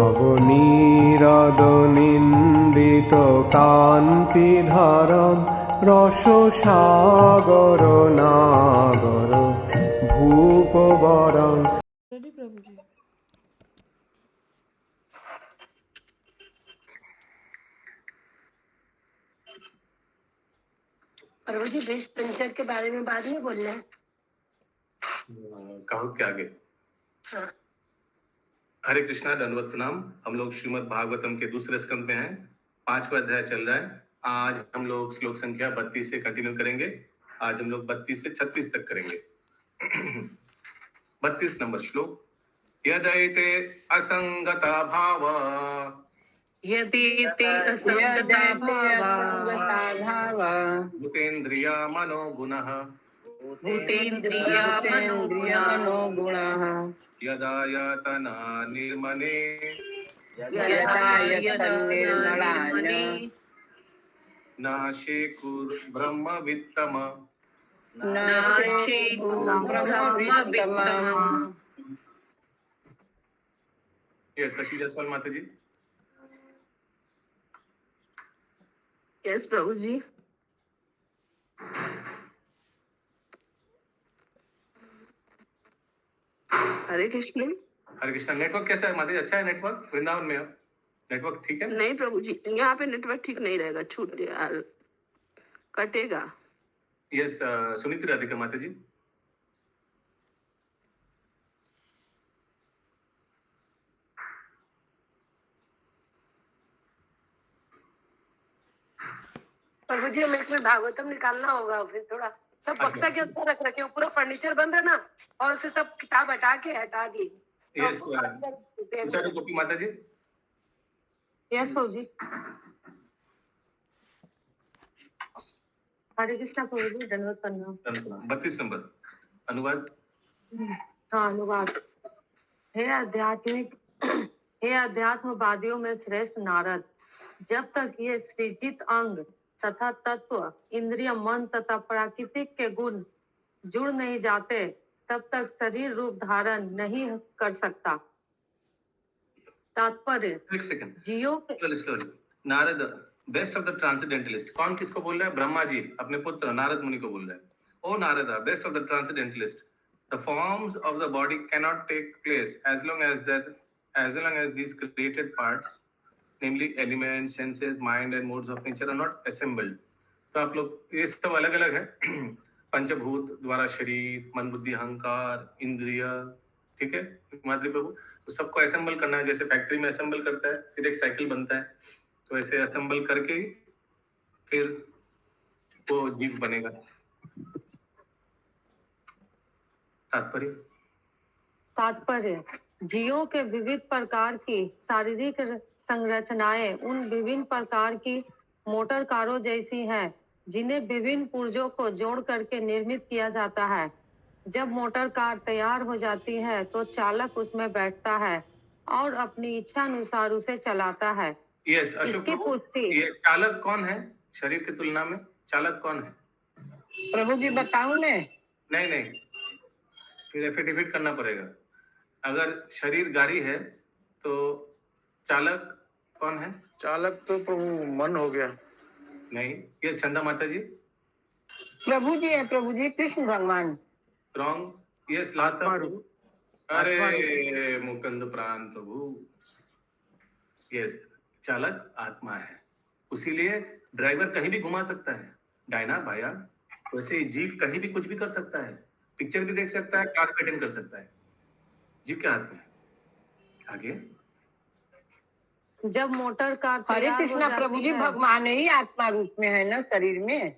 নবনীরদনিন্দিত কান্তিধারম রসসাগর নাগর ভূপবরং। Ready प्रभु जी। प्रभु जी विश्व puncture के बारे में बाद में बोलना है। कहो के आगे। हाँ। हरे कृष्णा, दंडवत प्रणाम। हम लोग श्रीमद् भागवतम के दूसरे स्कंद में हैं। 5वां अध्याय चल रहा है। आज हम लोग श्लोक संख्या 32 से कंटिन्यू करेंगे। आज हम लोग 32 से 36 तक करेंगे। 32 नंबर श्लोक। यदैते असंगता भाव यदीते असंगता भाव भूतेन्द्रिया मनोगुणः भूतेन्द्रिया मनोगुणः यदा यातना निर्मने यदा निर्मलानि नाशे कुर ब्रह्मवित्तम नाशेतु ब्रह्मवित्तम्। ये शशि जायसवाल माता जी। यस प्रभु जी। हरे कृष्ण। हरे कृष्णा। नेटवर्क कैसा है माता जी? अच्छा है नेटवर्क? वृंदावन में नेटवर्क ठीक है? नहीं प्रभु जी, यहाँ पे नेटवर्क ठीक नहीं रहेगा, छूट गया, कटेगा। यस सुनीति राधिका माता जी। प्रभु जी हमें इसमें भागवतम निकालना होगा, फिर थोड़ा सब बक्सा के ऊपर रख रखे, पूरा फर्नीचर बंद है ना, और से सब किताब हटा के हटा दिए। यस सुचारू गोपी माता जी। यस प्रभु जी। हरे कृष्णा प्रभु जी, धन्यवाद प्रणाम। 32 नंबर अनुवाद। हाँ अनुवाद। हे अध्यात्मवादियों में श्रेष्ठ नारद, जब तक ये सृजित अंग तथा तत्व, इंद्रिय, मन तथा प्राकृतिक के गुण जुड़ नहीं जाते, तब तक शरीर रूप धारण नहीं कर सकता। तात्पर्य। एक सेकंड। जियो Narad best of the transcendentalist. कौन किसको बोल रहा है? ब्रह्मा जी अपने पुत्र नारद मुनि को बोल रहे हैं। O Narad, best of the transcendentalist, the forms of the body cannot take place as long as these created parts, namely elements, senses, mind and modes of nature are not assembled। तो आप लोग ये सब अलग अलग है। पंचभूत द्वारा शरीर, मन, बुद्धि, अहंकार, इंद्रिय, ठीक है मातृ प्रभु, तो सबको असेंबल करना है। जैसे फैक्ट्री में असेंबल करता है, फिर एक साइकिल बनता है, तो ऐसे असेंबल करके फिर वो जीव बनेगा। तात्पर्य। जीवों के विविध प्रकार की शारीरिक संरचनाएं उन विभिन्न प्रकार की मोटर कारों जैसी हैं, जिन्हें विभिन्न पुर्जों को जोड़ करके निर्मित किया जाता है। जब मोटर कार तैयार हो जाती है तो चालक उसमें बैठता है और अपनी इच्छा अनुसार उसे चलाता है। यस अशोक इसकी प्रभु, पुष्टि। ये चालक कौन है शरीर की तुलना में? चालक कौन है प्रभु जी बताऊं मैं? नहीं, फिर एफिडेविट करना पड़ेगा। अगर शरीर गाड़ी है तो चालक कौन है? चालक तो प्रभु मन हो गया। नहीं, ये चंदा माता जी। प्रभु जी है, प्रभु जी कृष्ण भगवान। रॉन्ग। यस लाता प्रभु। अरे मुकुंद प्राण प्रभु। यस चालक आत्मा है, उसीलिए ड्राइवर कहीं भी घुमा सकता है, डायना बाया, वैसे जीव कहीं भी कुछ भी कर सकता है, पिक्चर भी देख सकता है, क्लास अटेंड कर सकता है। जीव के हाथ में। आगे। जब मोटर कार हरे कृष्णा प्रभु जी, भगवान ही आत्मा रूप में है ना शरीर में?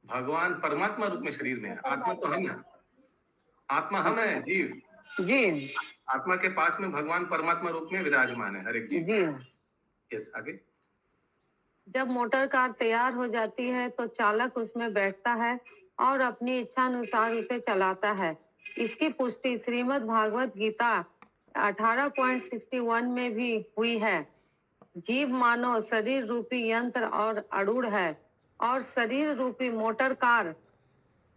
भगवान परमात्मा रूप में शरीर में है, आत्मा तो हम है। आत्मा हम है, जीव जी। आत्मा के पास में भगवान परमात्मा रूप में विराजमान है हर एक जीव। जी। यस आगे। जब मोटर कार तैयार हो जाती है तो चालक उसमें बैठता है और अपनी इच्छा अनुसार उसे चलाता है। इसकी पुष्टि श्रीमद् भागवत गीता 18.61 में भी हुई है। जीव मानो शरीर रूपी यंत्र और अरूढ़ है, और शरीर रूपी मोटर कार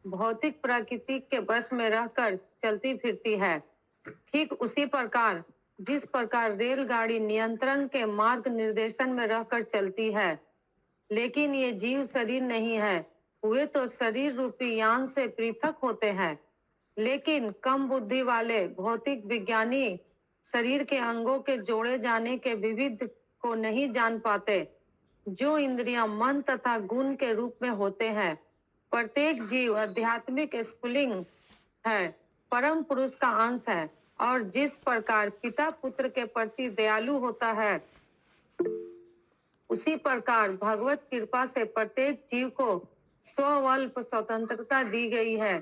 भौतिक प्रकृति के बस में रहकर चलती फिरती है। ठीक उसी प्रकार जिस प्रकार रेलगाड़ी नियंत्रण के मार्ग निर्देशन में रहकर चलती है, लेकिन ये जीव शरीर नहीं है, वे तो शरीर रूपी यान से पृथक होते हैं। लेकिन कम बुद्धि वाले भौतिक विज्ञानी शरीर के अंगों के जोड़े जाने के विविध को नहीं जान पाते, जो इंद्रियां मन तथा गुण के रूप में होते हैं। प्रत्येक जीव आध्यात्मिक स्फुलिंग है, परम पुरुष का अंश है, और जिस प्रकार पिता पुत्र के प्रति दयालु होता है, उसी प्रकार भगवत कृपा से प्रत्येक जीव को स्वल्प स्वतंत्रता दी गई है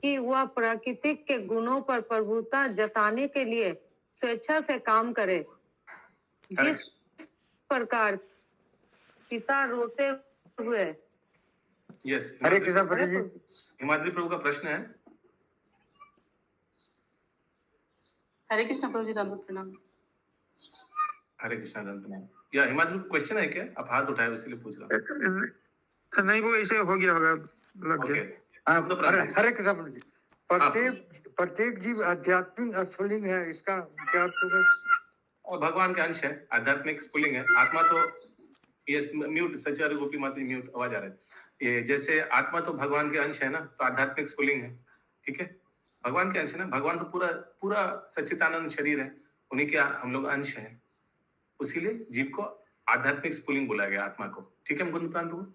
कि वह प्राकृतिक के गुणों पर प्रभुता जताने के लिए स्वेच्छा से काम करे। जिस प्रकार पिता रोते हुए यस, हरे कृष्णा पंडित जी। हिमाद्री प्रभु का प्रश्न है। हरे कृष्ण प्रभु जी, राम प्रणाम। हरे कृष्णा प्रणाम। या हिमाद्री क्वेश्चन है क्या? आप हाथ उठाए इसलिए पूछ रहा हूँ। नहीं, वो ऐसे हो गया होगा, लग ओके, गया। हाँ, तो हरे प्रार्थना। हरे कृष्णा पंडित जी। प्रत्येक जीव आध्यात्मिक स्फुलिंग है, इसका क्या अर्थ होगा? और भगवान के अंश है, आध्यात्मिक स्फुलिंग है। आत्मा तो ये म्यूट, सचारू गोपी माता म्यूट, आवाज आ रहा है। ये जैसे आत्मा तो भगवान के अंश है ना, तो आध्यात्मिक स्फुलिंग है, ठीक है। भगवान के अंश है ना, भगवान तो पूरा पूरा सच्चिदानंद शरीर है, उन्हीं के हम लोग अंश हैं, उसीलिए जीव को आध्यात्मिक स्फुलिंग बोला गया, आत्मा को, ठीक है। मुकुंद प्रभु,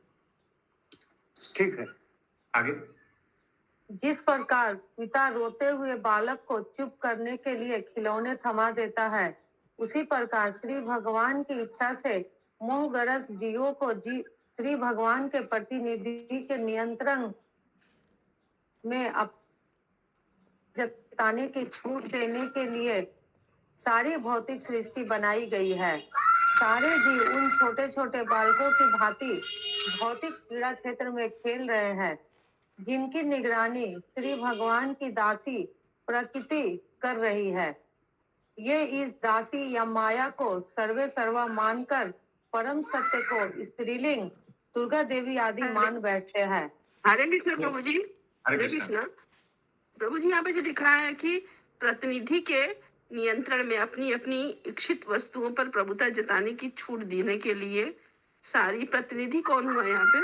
ठीक है, आगे। जिस प्रकार पिता रोते हुए बालक को चुप करने के लिए खिलौने थमा देता है, उसी प्रकार श्री भगवान की इच्छा से मोहग्रस्त जीवों को श्री भगवान के प्रतिनिधि के नियंत्रण में जताने की छूट देने के लिए सारी भौतिक सृष्टि बनाई गई है। सारे जीव उन छोटे छोटे बालकों की भांति भौतिक क्रीड़ा क्षेत्र में खेल रहे हैं, जिनकी निगरानी श्री भगवान की दासी प्रकृति कर रही है। ये इस दासी या माया को सर्वे सर्वा मानकर परम सत्य को स्त्रीलिंग दुर्गा देवी आदि मान बैठते हैं। हरे कृष्ण प्रभु जी। हरे हरे कृष्णा। कृष्ण प्रभु जी, यहाँ पे जो लिखा है कि प्रतिनिधि के नियंत्रण में अपनी अपनी इच्छित वस्तुओं पर प्रभुता जताने की छूट देने के लिए सारी प्रतिनिधि कौन हुआ यहाँ पे?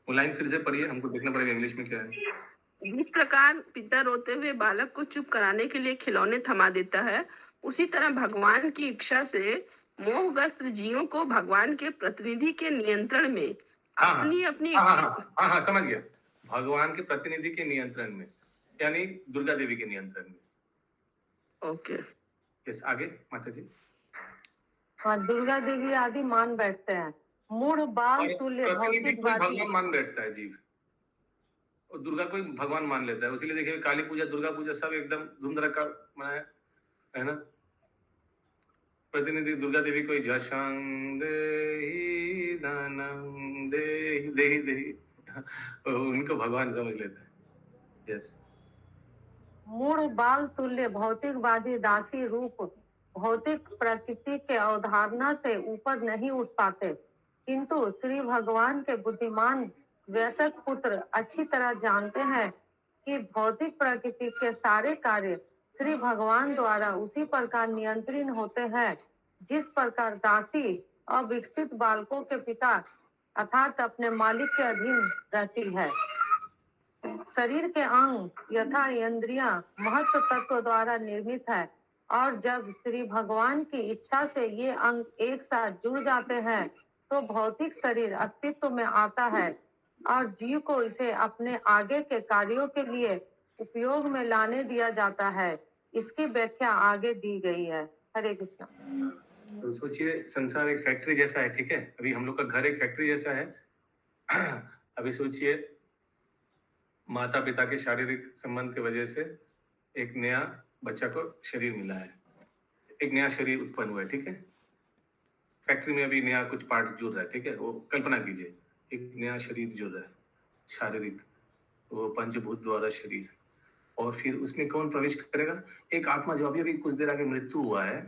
वो लाइन फिर से पढ़िए, हमको देखना पड़ेगा इंग्लिश में क्या है। जिस प्रकार पिता रोते हुए बालक को चुप कराने के लिए खिलौने थमा देता है, उसी तरह भगवान की इच्छा से मोहग्रस्त जीवों को भगवान के प्रतिनिधि के नियंत्रण में अपनी अपनी हाँ, समझ गया। भगवान के प्रतिनिधि के नियंत्रण में, यानी दुर्गा देवी के नियंत्रण में। ओके, यस, आगे माता जी। हाँ, दुर्गा देवी आदि मान बैठते हैं। मूढ़ बाल तुल्य प्रतिनिधि कोई भौतिकवादी भगवान मान बैठता है जीव, और दुर्गा कोई भगवान मान लेता है। इसीलिए देखिए काली पूजा, दुर्गा पूजा सब एकदम धूमधड़का मनाया है ना। प्रतिनिधि दुर्गा देवी कोई जशं देहि दानं देहि देहि देहि, उनको भगवान समझ लेता है। यस, मूढ़ बाल तुल्य भौतिकवादी दासी रूप भौतिक प्रकृति के अवधारणा से ऊपर नहीं उठ पाते, किंतु श्री भगवान के बुद्धिमान वयस्क पुत्र अच्छी तरह जानते हैं कि भौतिक प्रकृति के सारे कार्य श्री भगवान द्वारा उसी प्रकार नियंत्रित होते हैं, जिस प्रकार दासी अविकसित बालकों के पिता अर्थात अपने मालिक के अधीन रहती है। शरीर के अंग यथा इंद्रियां महत्व तत्व द्वारा निर्मित है, और जब श्री भगवान की इच्छा से ये अंग एक साथ जुड़ जाते हैं, तो भौतिक शरीर अस्तित्व में आता है, और जीव को इसे अपने आगे के कार्यों के लिए उपयोग में लाने दिया जाता है। इसकी व्याख्या आगे दी गई है। हरे कृष्णा। तो सोचिए संसार एक फैक्ट्री जैसा है, ठीक है। अभी हम लोग का घर एक फैक्ट्री जैसा है। अभी सोचिए माता पिता के शारीरिक संबंध की वजह से एक नया बच्चा को शरीर मिला है, एक नया शरीर उत्पन्न हुआ है, ठीक है। फैक्ट्री में अभी नया कुछ पार्ट जुड़ रहा है, ठीक है। वो कल्पना कीजिए, एक नया शरीर जुड़ रहा है शारीरिक, वो पंचभूत द्वारा शरीर, और फिर उसमें कौन प्रवेश करेगा? एक आत्मा जो अभी अभी कुछ देर आगे मृत्यु हुआ है,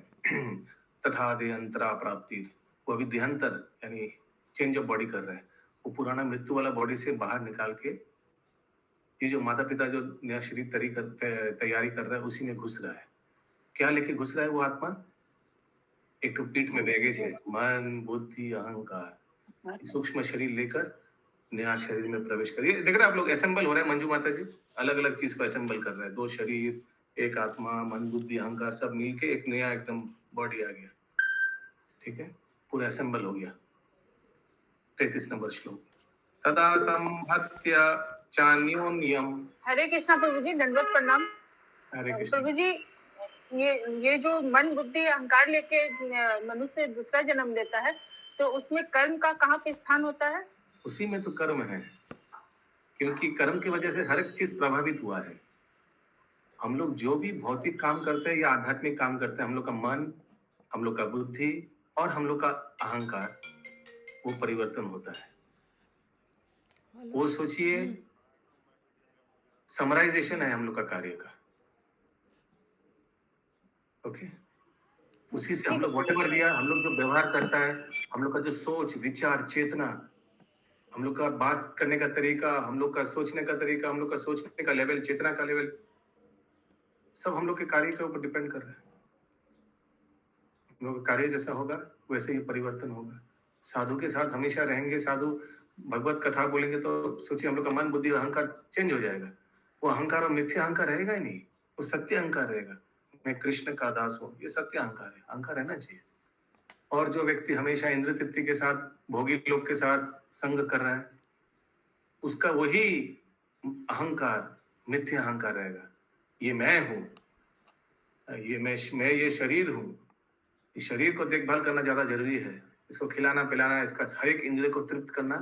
तथा देहांतरा प्राप्ति, वो अभी देहांतर यानी चेंज ऑफ बॉडी कर रहा है, वो पुराना मृत्यु वाला बॉडी से बाहर निकाल के ये जो माता पिता जो नया शरीर तैयारी कर रहा है उसी में घुस रहा है। क्या लेके घुस रहा है वो आत्मा? एक तो पीठ में बैगेज है, मन, बुद्धि, अहंकार, सूक्ष्म शरीर लेकर नया शरीर में प्रवेश करिए। देख रहे हैं आप लोग, असेंबल हो रहा है मंजू माता जी, अलग अलग चीज को असेंबल कर रहा है। 2 शरीर, एक आत्मा, मन, बुद्धि, अहंकार सब मिलके एक नया एकदम बॉडी आ गया। ठीक है, पूरा असेंबल हो गया। 33 नंबर श्लोक। तदा संहत्य चान्योन्यम। हरे कृष्णा प्रभु जी, दंडवत प्रणाम। हरे कृष्ण प्रभु जी, ये जो मन बुद्धि अहंकार लेके मनुष्य दूसरा जन्म लेता है, तो उसमें कर्म का कहाँ पे स्थान होता है? उसी में तो कर्म है, क्योंकि कर्म की वजह से हर एक चीज प्रभावित हुआ है। हम लोग जो भी भौतिक काम करते हैं या आध्यात्मिक काम करते हैं, हम लोग का मन, हम लोग का बुद्धि और हम लोग का अहंकार वो परिवर्तन होता है। वो सोचिए समराइजेशन है हम लोग का कार्य का। ओके, उसी से हम लोग व्हाटएवर भी है, हम लोग जो व्यवहार करता है, हम लोग का जो सोच विचार चेतना, हम लोग का बात करने का तरीका, हम लोग का सोचने का तरीका, हम लोग का सोचने का लेवल, चेतना का लेवल, सब हम लोग के कार्य के ऊपर डिपेंड कर रहा है। हम लोग का कार्य जैसा होगा वैसे ही परिवर्तन होगा। साधु के साथ हमेशा रहेंगे, साधु भगवत कथा बोलेंगे तो सोचिए हम लोग का मन बुद्धि अहंकार चेंज हो जाएगा। वो अहंकार और मिथ्या अहंकार रहेगा ही नहीं, वो सत्य अहंकार रहेगा। मैं कृष्ण का दास हूँ, ये सत्य अहंकार है, अहंकार रहना चाहिए। और जो व्यक्ति हमेशा इंद्र तृप्ति के साथ भोगी लोग के साथ संग कर रहा है, उसका वही अहंकार मिथ्या अहंकार रहेगा। ये मैं हूं, मैं ये शरीर हूं। इस शरीर को देखभाल करना ज्यादा जरूरी है, इसको खिलाना पिलाना, इसका हर एक इंद्रिय को तृप्त करना,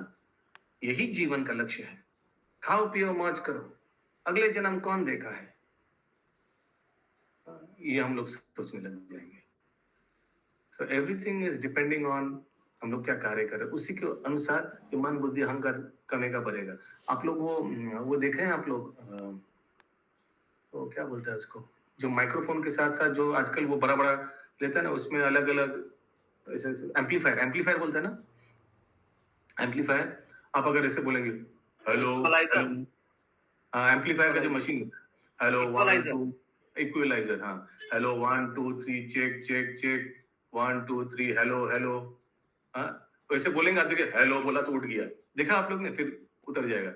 यही जीवन का लक्ष्य है। खाओ पियो मौज करो, अगले जन्म कौन देखा है, ये हम लोग सोचने लग जाएंगे। So everything is depending on हम लोग क्या कार्य कर रहे हैं, उसी के अनुसार ये मन बुद्धि अहंकार कमेगा बढ़ेगा। आप लोग वो देखे हैं आप लोग, वो क्या बोलते हैं उसको, जो माइक्रोफोन के साथ साथ जो आजकल वो बड़ा बड़ा लेता है ना, उसमें अलग अलग ऐसे एम्पलीफायर बोलते हैं ना, एम्पलीफायर। आप अगर ऐसे बोलेंगे हेलो, हाँ एम्पलीफायर का जो मशीन, हेलो 1 2 इक्वलाइजर, हाँ hello 1 2 3 check check check 1 2 3 hello hello, हाँ वैसे बोलेंगे आप, देखिए हेलो बोला तो उठ गया, देखा आप लोग ने, फिर उतर जाएगा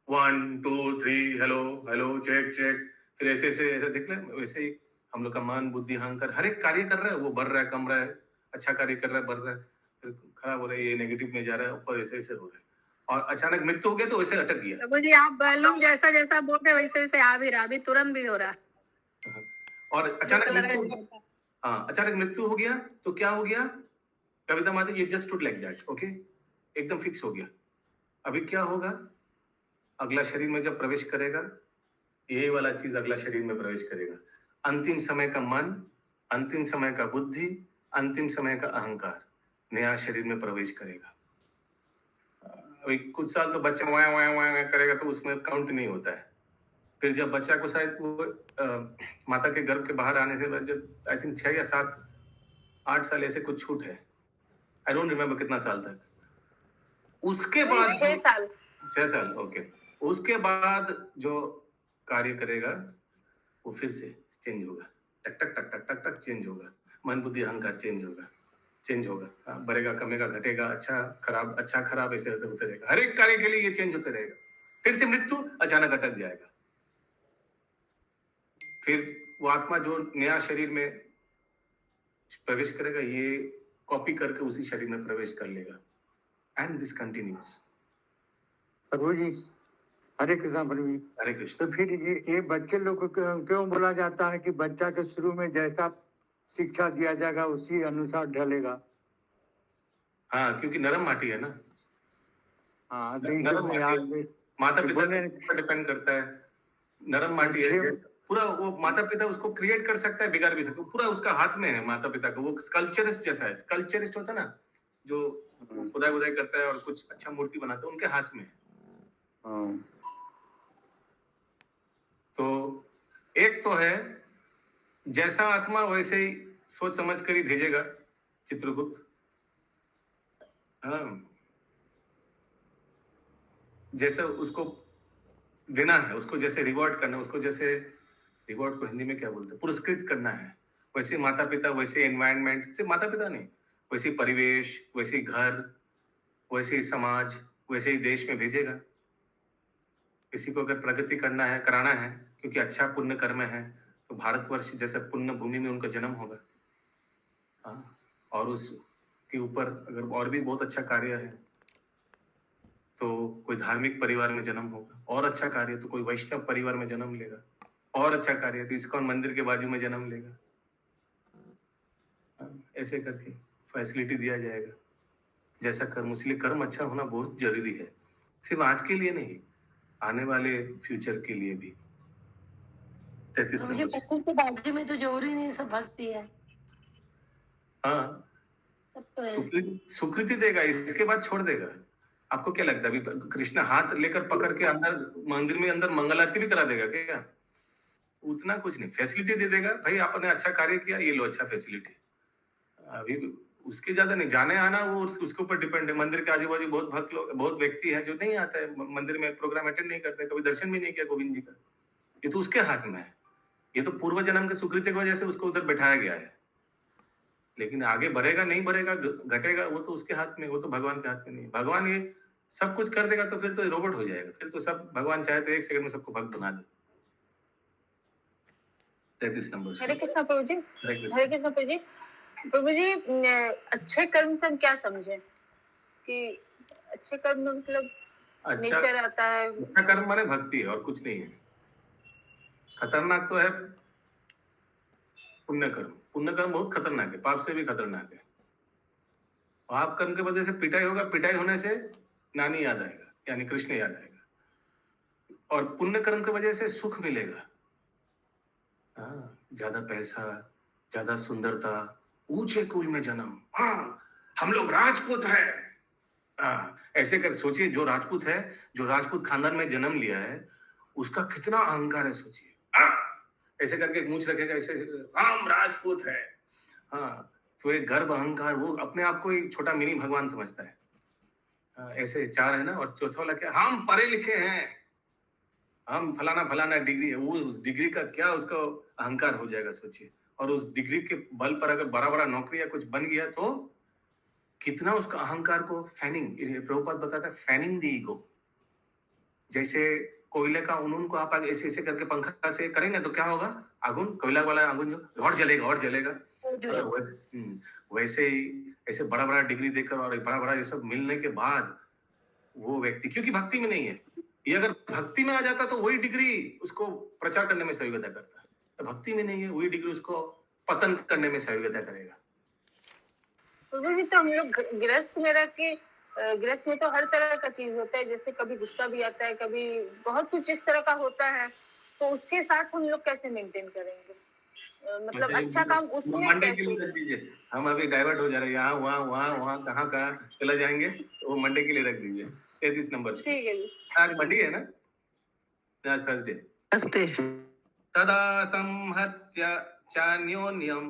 1 2 3 हेलो हेलो चेक चेक, फिर ऐसे ऐसे ऐसे देख लें। वैसे ही हम लोग का मन बुद्धि अहंकार हर एक कार्य कर रहा है, वो बढ़ रहा है कम रहा है, अच्छा कार्य कर रहा है बढ़ रहा है, फिर खराब हो रहा है, ये नेगेटिव में जा रहा है, ऊपर ऐसे ऐसे हो रहा है, और अचानक मृत्यु हो गया तो वैसे अटक गया। प्रभु जी, आप बैलून जैसा जैसा बोल रहे वैसे वैसे आ भी रहा, अभी तुरंत भी हो रहा है। और अचानक मृत्यु, हाँ अचानक मृत्यु हो गया तो क्या हो गया, कविता माता, ये जस्ट टूट लाइक दैट, ओके, एकदम फिक्स हो गया। अभी क्या होगा, अगला शरीर में जब प्रवेश करेगा, यही वाला चीज अगला शरीर में प्रवेश करेगा। अंतिम समय का मन, अंतिम समय का बुद्धि, अंतिम समय का अहंकार नया शरीर में प्रवेश करेगा। अभी कुछ साल तो बच्चा वाया वाया वाया करेगा तो उसमें काउंट नहीं होता है। फिर जब बच्चा को शायद वो माता के गर्भ के बाहर आने से जब आई थिंक 6 या 7 8 साल ऐसे कुछ छूट है, आई डोंट रिमेम्बर कितना साल तक, उसके बाद 6 साल, ओके, उसके बाद जो कार्य करेगा वो फिर से चेंज होगा, टक टक टक टक टक टक चेंज होगा, मन बुद्धि अहंकार चेंज होगा, बढ़ेगा कमेगा घटेगा, अच्छा खराब ऐसे होते रहेगा, हर एक कार्य के लिए ये चेंज होते रहेगा। फिर से मृत्यु, अचानक अटक जाएगा, फिर वो आत्मा जो नया शरीर में प्रवेश करेगा, ये कॉपी करके उसी शरीर में प्रवेश कर लेगा, एंड दिस कंटिन्यूज। प्रभु जी, हरे कृष्णा प्रभु जी। हरे कृष्ण। तो फिर ये बच्चे लोग को क्यों बोला जाता है कि बच्चा के शुरू में जैसा शिक्षा दिया जाएगा उसी अनुसार ढलेगा? हाँ, क्योंकि नरम माटी है ना। हाँ, नरम माटी माता पिता पर डिपेंड करता है। नरम माटी है, पूरा वो माता पिता उसको क्रिएट कर सकता है, बिगाड़ भी सकता है, पूरा उसका हाथ में है माता पिता का। वो स्कल्पचरिस्ट जैसा है, स्कल्पचरिस्ट होता है ना, जो खुदाई करता है और कुछ अच्छा मूर्ति बनाता है, उनके हाथ में है। तो एक तो है जैसा आत्मा वैसे ही सोच समझ कर ही भेजेगा चित्रगुप्त, हाँ। जैसे उसको देना है, उसको जैसे रिवॉर्ड करना है, उसको जैसे रिवॉर्ड को हिंदी में क्या बोलते हैं, पुरस्कृत करना है, वैसे माता पिता, वैसे एनवायरनमेंट, सिर्फ माता पिता नहीं, वैसे परिवेश, वैसे घर, वैसे ही समाज, वैसे ही देश में भेजेगा। किसी को अगर प्रगति करना है, कराना है, क्योंकि अच्छा पुण्य कर्म है, तो भारतवर्ष जैसे पुण्य भूमि में उनका जन्म होगा। हाँ, और उसके ऊपर अगर और भी बहुत अच्छा कार्य है तो कोई धार्मिक परिवार में जन्म होगा, और अच्छा कार्य तो कोई वैष्णव परिवार में जन्म लेगा, और अच्छा कार्य तो इस्कॉन मंदिर के बाजू में जन्म लेगा। हाँ, ऐसे करके फैसिलिटी दिया जाएगा। जैसा कर्म, इसलिए कर्म अच्छा होना बहुत जरूरी है, सिर्फ आज के लिए नहीं, आने वाले फ्यूचर के लिए भी। 33 मुझे नंबर। पसंद के बाजू में तो जोर ही नहीं, सब भक्ति है। हाँ, सब तो ऐसे। सुकृति देगा, इसके बाद छोड़ देगा। आपको क्या लगता है अभी कृष्ण हाथ लेकर पकड़ के अंदर मंदिर में अंदर मंगल आरती भी करा देगा क्या? उतना कुछ नहीं, फैसिलिटी दे देगा, भाई आपने अच्छा कार्य किया, ये लो अच्छा फैसिलिटी। अभी उसके ज्यादा नहीं, जाने आना वो उसके ऊपर डिपेंड है। मंदिर के आजू बाजू बहुत भक्त लोग, बहुत व्यक्ति हैं जो नहीं आता है मंदिर में, प्रोग्राम अटेंड नहीं करते, कभी दर्शन भी नहीं किया गोविंद जी का, ये तो उसके हाथ में है। ये तो पूर्व जन्म के सुकृति की वजह से उसको उधर बैठाया गया है, लेकिन आगे बढ़ेगा नहीं बढ़ेगा, घटेगा, वो तो उसके हाथ में, वो तो भगवान के हाथ में नहीं। भगवान ये सब कुछ कर देगा तो फिर तो रोबोट हो जाएगा, फिर तो सब भगवान चाहे तो 1 सेकंड में सबको भक्त बना दे। 33 नंबर। हरे कृष्ण प्रभु जी। हरे कृष्ण। हरे कृष्ण प्रभु जी। प्रभु जी, अच्छे कर्म से हम क्या समझे कि अच्छे कर्म में मतलब अच्छा, नेचर आता है? अच्छा कर्म माने भक्ति है और कुछ नहीं है। खतरनाक तो है पुण्य कर्म। पुण्य कर्म बहुत खतरनाक है, पाप से भी खतरनाक है। पाप कर्म की वजह से पिटाई होगा, पिटाई होने से नानी याद आएगा, यानी कृष्ण याद आएगा। और पुण्य कर्म की वजह से सुख मिलेगा। हाँ, ज्यादा पैसा, ज्यादा सुंदरता, ऊंचे कुल में जन्म, हाँ हम लोग राजपूत है। हाँ, ऐसे कर सोचिए, जो राजपूत है, जो राजपूत खानदान में जन्म लिया है, उसका कितना अहंकार है सोचिए। हाँ, ऐसे करके मूंछ रखेगा, ऐसे हम राजपूत है। हाँ, तो एक गर्व अहंकार, वो अपने आप को एक छोटा मिनी भगवान समझता है। हाँ, ऐसे 4 है ना, और चौथा वाला क्या, हम पढ़े लिखे हैं, हम फलाना फलाना डिग्री है, वो उस डिग्री का क्या उसका अहंकार हो जाएगा सोचिए। और उस डिग्री के बल पर अगर बड़ा बड़ा नौकरी या कुछ बन गया तो कितना उसका अहंकार को फैनिंग, प्रभुपाद बताता है, फैनिंग द ईगो। जैसे कोयले का उन्होंने को आप आगे ऐसे ऐसे करके पंखा से करेंगे तो क्या होगा, आगुन, कोयला वाला आगुन जो और जलेगा और जलेगा। वैसे ही ऐसे बड़ा बड़ा डिग्री देकर और बड़ा बड़ा ये सब मिलने के बाद वो व्यक्ति, क्योंकि भक्ति में नहीं है, ये अगर भक्ति में आ जाता तो वही डिग्री उसको प्रचार करने में सहयोगिता करता है। तो भक्ति में नहीं है, वही डिग्री उसको पतन करने में सहयोगिता करेगा। प्रभु जी, तो हम लोग गृहस्थ में रह के, गृहस्थ में तो हर तरह का चीज होता है, जैसे कभी गुस्सा भी आता है, कभी बहुत कुछ इस तरह का होता है, तो उसके साथ हम लोग कैसे मेंटेन करेंगे? मतलब अच्छा काम उसमें मंडे के कैसे? लिए रख दीजिए, हम अभी डाइवर्ट हो जा रहे हैं, यहाँ वहाँ वहाँ वहाँ कहाँ कहाँ चला जाएंगे, तो वो मंडे के लिए रख दीजिए। 33 नंबर। ठीक है जी। आज मंडी है ना, आज थर्सडे। तदा संहत्य चान्योन्यम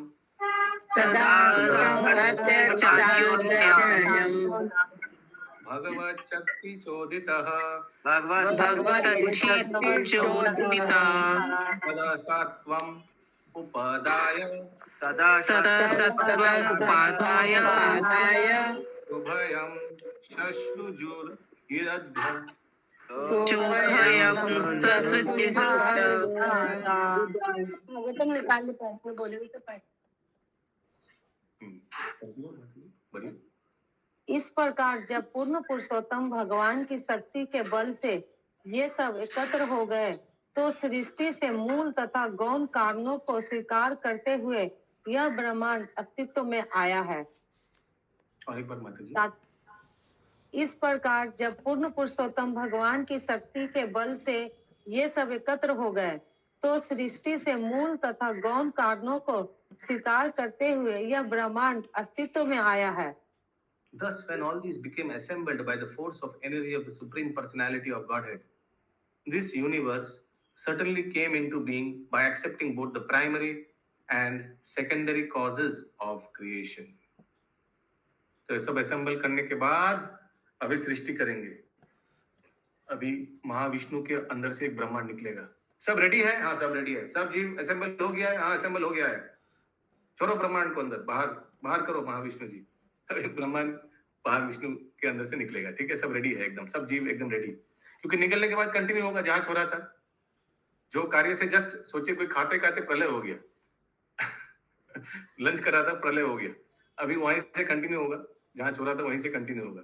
भगवच्चक्ति चोदितः तदा सात्वम् उपदाय उभयं शश्रुजुर्हिरध्य इस प्रकार जब पूर्ण पुरुषोत्तम भगवान की शक्ति के बल से ये सब एकत्र हो गए तो सृष्टि से मूल तथा गौण कारणों को स्वीकार करते हुए यह ब्रह्मांड अस्तित्व में आया है। और एक बार माता जी। इस प्रकार जब पूर्ण पुरुषोत्तम भगवान की शक्ति के बल से ये सब एकत्र हो गए तो सृष्टि से मूल तथा गौण कारणों को स्वीकार करते हुए यह ब्रह्मांड अस्तित्व में आया है। Thus, when all these became assembled by the force of energy of the Supreme Personality of Godhead, this universe certainly came into being by accepting both the primary and secondary causes of creation. तो सब assemble करने के बाद अभी सृष्टि करेंगे। अभी महाविष्णु के अंदर से एक ब्रह्मांड निकलेगा। सब रेडी है? हाँ, सब रेडी है। सब जीव असेंबल हो गया है? हाँ, असेंबल हो गया है। छोड़ो ब्रह्मांड को अंदर, बाहर बाहर करो महाविष्णु जी। अभी ब्रह्मांड बाहर विष्णु के अंदर से निकलेगा। ठीक है, सब रेडी है एकदम, सब जीव एकदम रेडी, क्योंकि निकलने के बाद कंटिन्यू होगा जहां छोड़ा था। जो कार्य से जस्ट सोचिए, कोई खाते खाते प्रलय हो गया लंच कर रहा था, प्रलय हो गया, अभी वहीं से कंटिन्यू होगा, जहां छोड़ा था वहीं से कंटिन्यू होगा।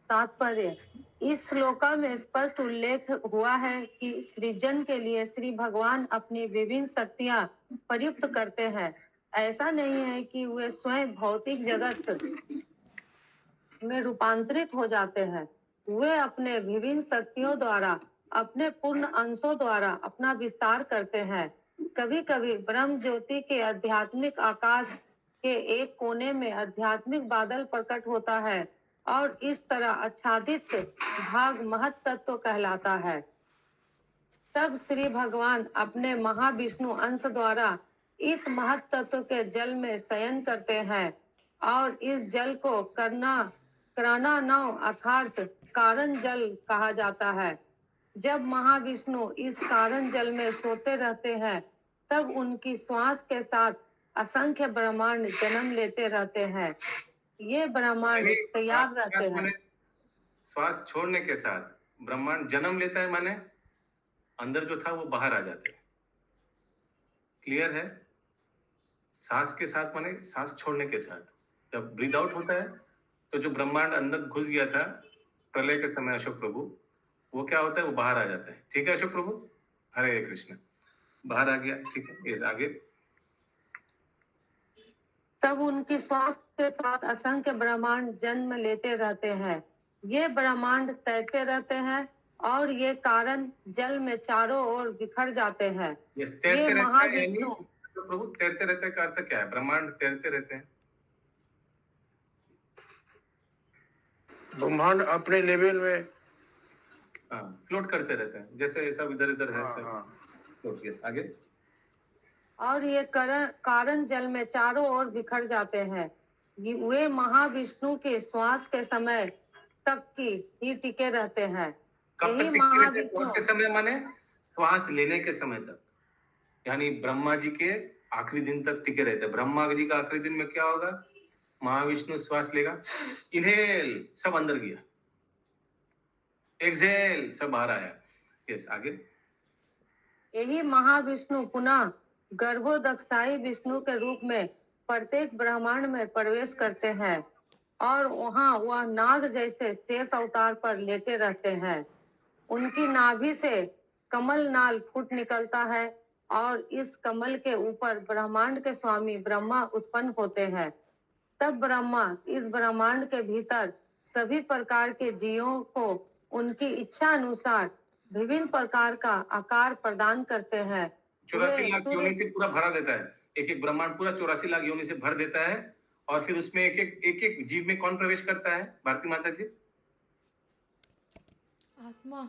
तात्पर्य इस श्लोका में स्पष्ट उल्लेख हुआ है कि सृजन के लिए श्री भगवान अपनी विभिन्न शक्तियां प्रयुक्त करते हैं। ऐसा नहीं है कि वे स्वयं भौतिक जगत में रूपांतरित हो जाते हैं। वे अपने विभिन्न शक्तियों द्वारा, अपने पूर्ण अंशों द्वारा अपना विस्तार करते हैं। कभी कभी ब्रह्म ज्योति के आध्यात्मिक आकाश के एक कोने में आध्यात्मिक बादल प्रकट होता है और इस तरह आच्छादित भाग महत तत्व कहलाता है। तब श्री भगवान अपने महाविष्णु अंश द्वारा इस महत तत्व के जल में शयन करते हैं और इस जल को कराना नव अर्थात कारण जल कहा जाता है। जब महाविष्णु इस कारण जल में सोते रहते हैं, तब उनकी श्वास के साथ असंख्य ब्रह्मांड जन्म लेते रहते हैं। ये ब्रह्मांड तैयार रहते हैं। श्वास छोड़ने के साथ ब्रह्मांड जन्म लेता है, माने अंदर जो था वो बाहर आ जाता है। क्लियर है? सांस के साथ माने सांस छोड़ने के साथ, जब ब्रीद आउट होता है तो जो ब्रह्मांड अंदर घुस गया था प्रलय के समय अशोक प्रभु, वो क्या होता है, वो बाहर आ जाता है। ठीक है अशोक प्रभु, हरे कृष्ण, बाहर आ गया। ठीक है, ये आगे। तब उनकी श्वास के साथ असंख्य ब्रह्मांड जन्म लेते रहते हैं। ये ब्रह्मांड तैरते रहते हैं और ये कारण जल में चारों ओर बिखर जाते हैं। ये महाविष्णु प्रभु तैरते रहते का अर्थ क्या है? ब्रह्मांड तैरते रहते हैं, ब्रह्मांड अपने लेवल में फ्लोट करते रहते हैं, जैसे सब इधर इधर है सब। यस, आगे। और ये कारण जल में चारों ओर बिखर जाते हैं। वे महाविष्णु के श्वास के समय तक ही टिके रहते हैं। कब तक टिके रहते हैं? श्वास के समय माने श्वास लेने के समय तक, यानी ब्रह्मा जी के आखिरी दिन तक टिके रहते हैं। ब्रह्मा जी का आखिरी दिन में क्या होगा? महाविष्णु श्वास लेगा, इनहेल सब अंदर गया, एक्सहेल सब बाहर आया। यस, आगे। यही महाविष्णु पुनः गर्भोदक्षाई विष्णु के रूप में प्रत्येक ब्रह्मांड में प्रवेश करते हैं और वहाँ वह नाग जैसे शेष अवतार पर लेटे रहते हैं। उनकी नाभि से कमल नाल फूट निकलता है और इस कमल के ऊपर ब्रह्मांड के स्वामी ब्रह्मा उत्पन्न होते हैं। तब ब्रह्मा इस ब्रह्मांड के भीतर सभी प्रकार के जीवों को उनकी इच्छा अनुसार विभिन्न प्रकार का आकार प्रदान करते हैं। 84 लाख योनि से पूरा भरा देता है। एक एक ब्रह्मांड पूरा 84 लाख योनि से भर देता है और फिर उसमें एक एक जीव में कौन प्रवेश करता है? भारती माता जी, आत्मा।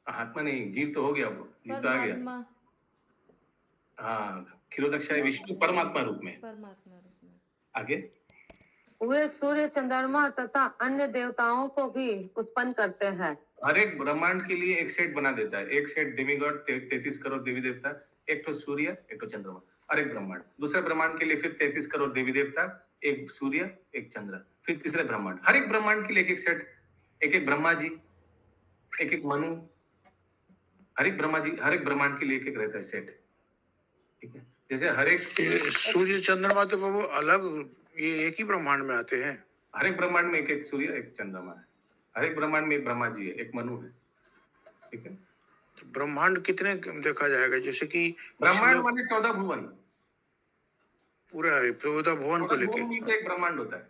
आत्मा नहीं, जीव तो हो गया, वो जीव तो आ गया। हाँ, क्षीरोदक्षाई विष्णु परमात्मा रूप में, परमात्मा रूप में। आगे। वे सूर्य, चंद्रमा तथा अन्य देवताओं को भी उत्पन्न करते हैं। हर एक ब्रह्मांड के लिए एक सेट बना देता है। एक सेट देवीगॉड, 33 करोड़ देवी देवता, एक तो सूर्य, एक तो चंद्रमा, और एक ब्रह्मांड। दूसरे ब्रह्मांड के लिए फिर 33 करोड़ देवी देवता, एक सूर्य, एक चंद्र, फिर तीसरे ब्रह्मांड। हर एक ब्रह्मांड के लिए एक एक सेट, एक एक ब्रह्मा जी, एक एक मनु, हर एक ब्रह्मा जी, हर एक ब्रह्मांड के लिए एक एक रहता है सेट। ठीक है, जैसे हर एक सूर्य चंद्रमा तो वो अलग, ये एक ही ब्रह्मांड में आते हैं। हर एक ब्रह्मांड में एक एक सूर्य, एक चंद्रमा है। हर एक ब्रह्मांड में एक ब्रह्मा जी है, एक मनु है। ठीक है, तो ब्रह्मांड कितने देखा जाएगा? जैसे कि ब्रह्मांड माने 14 भुवन, पूरा 14 भुवन को लेके एक ब्रह्मांड होता है।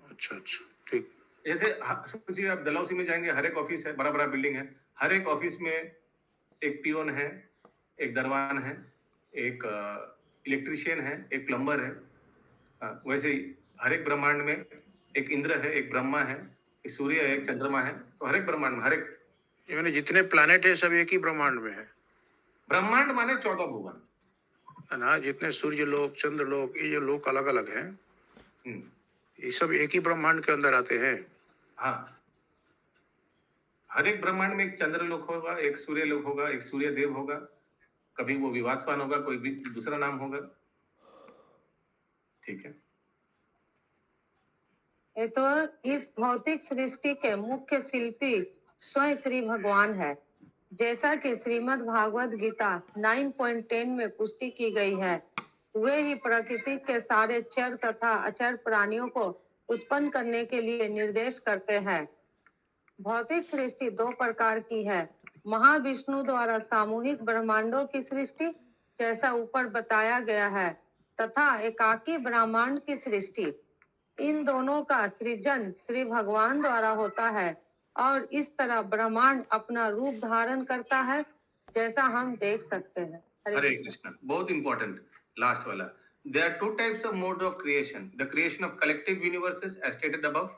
अच्छा अच्छा, ठीक। जैसे सोचिए आप डलहौसी में जाएंगे, हर एक ऑफिस है, बड़ा बड़ा बिल्डिंग है, हर एक ऑफिस में एक पियोन है, एक दरवान है, एक इलेक्ट्रिशियन है, एक प्लम्बर है। वैसे ही हर एक ब्रह्मांड में एक इंद्र है, एक ब्रह्मा है, एक सूर्य है, एक चंद्रमा है। तो हर एक ब्रह्मांड में हर एक, यानी जितने प्लैनेट है सब एक ही ब्रह्मांड में है। ब्रह्मांड माने 14 भुवन है ना? जितने सूर्य लोक, चंद्र लोक, ये जो लोक अलग अलग हैं। ये सब एक ही ब्रह्मांड के अंदर आते हैं। हाँ, हर एक ब्रह्मांड में एक चंद्रलोक होगा, एक सूर्यलोक होगा, एक सूर्य देव होगा, कभी वो विवासवान होगा, कोई भी दूसरा नाम होगा। ठीक है। ये तो इस भौतिक सृष्टि के मुख्य शिल्पी स्वयं श्री भगवान है। जैसा कि श्रीमद् भागवत गीता 9.10 में पुष्टि की गई है, वे ही प्रकृति के सारे चर तथा अचर प्राणियों को उत्पन्न करने के लिए निर्देश करते हैं। भौतिक सृष्टि दो प्रकार की है, महाविष्णु द्वारा सामूहिक ब्रह्मांडों की सृष्टि जैसा ऊपर बताया गया है, तथा एकाकी ब्रह्मांड की सृष्टि। इन दोनों का सृजन श्री भगवान द्वारा होता है और इस तरह ब्रह्मांड अपना रूप धारण करता है, जैसा हम देख सकते हैं। हरे कृष्णा। बहुत इंपॉर्टेंट लास्ट वाला। There are two types of mode of creation. The creation of collective universes as stated above,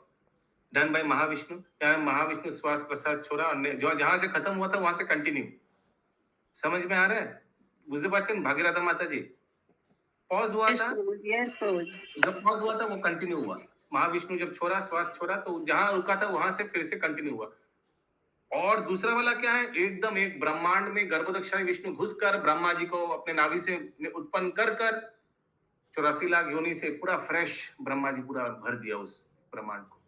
done by Mahavishnu. यहाँ महाविष्णु श्वास प्रश्वास छोड़ा और जो जहां से खत्म हुआ था वहां से कंटिन्यू। समझ में आ रहा है? बुझते पाचन भागीरथा माता जी, पॉज हुआ था, जब पॉज हुआ था वो कंटिन्यू हुआ। महाविष्णु जब छोड़ा, श्वास छोड़ा, तो जहां रुका था वहां से फिर से कंटिन्यू हुआ। और दूसरा वाला क्या है, एकदम एक ब्रह्मांड में गर्भोदक्षाई विष्णु घुसकर ब्रह्मा जी को अपने नाभि से उत्पन्न कर 84 लाख योनि से पूरा फ्रेश ब्रह्मा जी पूरा भर दिया उस ब्रह्मांड को,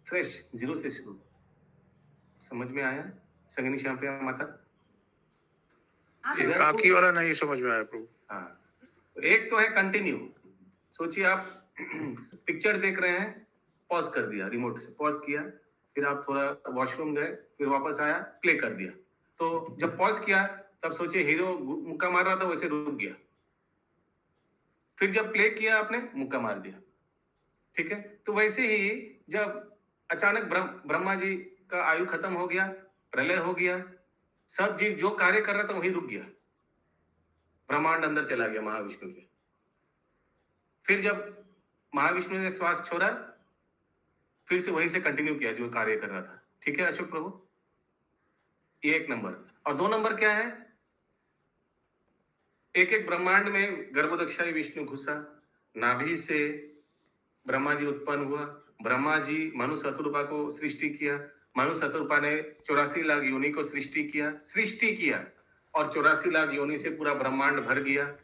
फ्रेश, जीरो से शुरू। समझ में आया संगनी श्याम माता? बाकी वाला नहीं समझ में आया प्रभु। हाँ, एक तो है कंटिन्यू। सोचिए आप पिक्चर देख रहे हैं, पॉज कर दिया, रिमोट से पॉज किया, फिर आप थोड़ा वॉशरूम गए, फिर वापस आया, प्ले कर दिया। तो जब पॉज किया तब सोचिए हीरो मुक्का मार रहा था, वैसे रुक गया। फिर जब प्ले किया आपने, मुक्का मार दिया। ठीक है, तो वैसे ही जब अचानक ब्रह्मा जी का आयु खत्म हो गया, प्रलय हो गया, सब जीव जो कार्य कर रहा था वही रुक गया, ब्रह्मांड अंदर चला गया महाविष्णु के। फिर जब महाविष्णु ने श्वास छोड़ा, फिर से वहीं से कंटिन्यू किया जो कार्य कर रहा था। ठीक है अशोक प्रभु, ये एक नंबर। और 2 नंबर क्या है, एक एक ब्रह्मांड में गर्भोदक्षाई विष्णु घुसा, नाभि से ब्रह्मा जी उत्पन्न हुआ। ब्रह्मा जी मनु शतरूपा को सृष्टि किया, मनु शतरूपा ने 84 लाख योनि को सृष्टि किया और 84 लाख योनि से पूरा ब्रह्मांड भर गया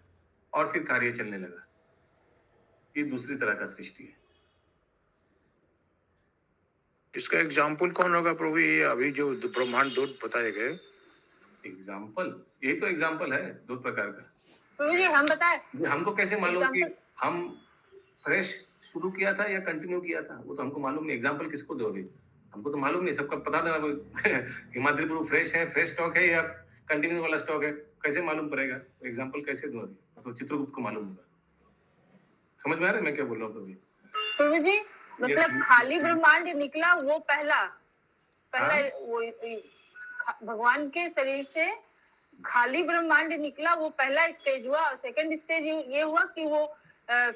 और फिर कार्य चलने लगा। ये दूसरी तरह का सृष्टि है। इसका एग्जाम्पल कौन होगा प्रभु? ये अभी जो ब्रह्मांड दो बताए गए एग्जाम्पल, ये तो एग्जाम्पल है 2 प्रकार का। प्रभु जी हम बताएं, हमको कैसे मालूम कि हम फ्रेश शुरू किया था या कंटिन्यू किया था? वो तो हमको मालूम नहीं। एग्जाम्पल किसको दोगे? हमको तो मालूम नहीं, सबका पता था हिमाद्री प्रभु फ्रेश है, फ्रेश स्टॉक है या कंटिन्यू वाला स्टॉक है, कैसे मालूम पड़ेगा? एग्जाम्पल कैसे दोगे? तो चित्रगुप्त को मालूम होगा। समझ में आ रहा है मैं क्या बोल रहा हूँ? प्रभु जी मतलब खाली ब्रह्मांड निकला वो पहला वो भगवान के शरीर से खाली ब्रह्मांड निकला, वो पहला स्टेज हुआ। और सेकंड स्टेज ये हुआ कि वो